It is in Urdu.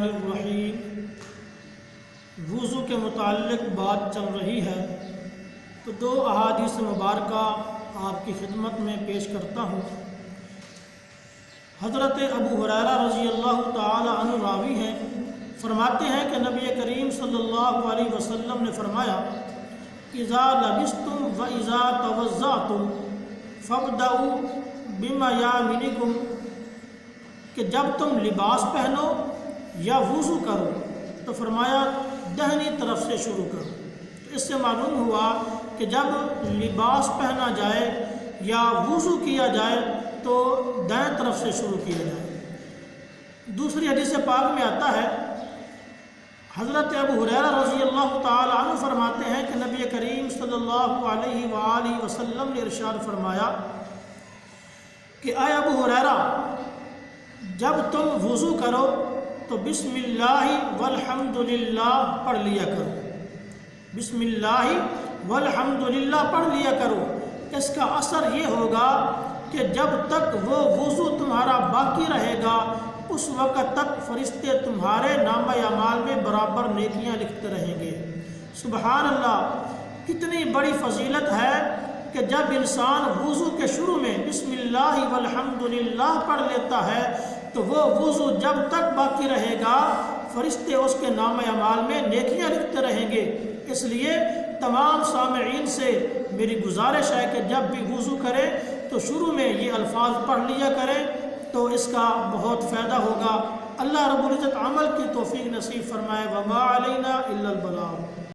الرحمن الرحیم۔ وضو کے متعلق بات چل رہی ہے تو دو احادیث مبارکہ آپ کی خدمت میں پیش کرتا ہوں۔ حضرت ابو ہریرہ رضی اللہ تعالی عنہ راوی ہیں، فرماتے ہیں کہ نبی کریم صلی اللہ علیہ وسلم نے فرمایا اذا لبستم و اذا توضأتم فابدؤوا بمیامنکم، کہ جب تم لباس پہنو یا وضو کرو تو فرمایا دہنی طرف سے شروع کرو۔ تو اس سے معلوم ہوا کہ جب لباس پہنا جائے یا وضو کیا جائے تو دائیں طرف سے شروع کیا جائے۔ دوسری حدیث پاک میں آتا ہے، حضرت ابو ہریرہ رضی اللہ تعالی عنہ فرماتے ہیں کہ نبی کریم صلی اللہ علیہ وآلہ وسلم نے ارشاد فرمایا کہ اے ابو ہریرہ، جب تم وضو کرو تو بسم اللہ والحمد للہ پڑھ لیا کرو، بسم اللہ والحمد للہ پڑھ لیا کرو۔ اس کا اثر یہ ہوگا کہ جب تک وہ وضو تمہارا باقی رہے گا اس وقت تک فرشتے تمہارے نامہ اعمال میں برابر نیکیاں لکھتے رہیں گے۔ سبحان اللہ، کتنی بڑی فضیلت ہے کہ جب انسان وضو کے شروع میں بسم اللہ والحمد للہ پڑھ لیتا ہے تو وہ وضو جب تک باقی رہے گا فرشتے اس کے نامہ اعمال میں نیکیاں لکھتے رہیں گے۔ اس لیے تمام سامعین سے میری گزارش ہے کہ جب بھی وضو کریں تو شروع میں یہ الفاظ پڑھ لیا کریں تو اس کا بہت فائدہ ہوگا۔ اللہ رب العزت عمل کی توفیق نصیب فرمائے۔ وما علینا الا البلاغ۔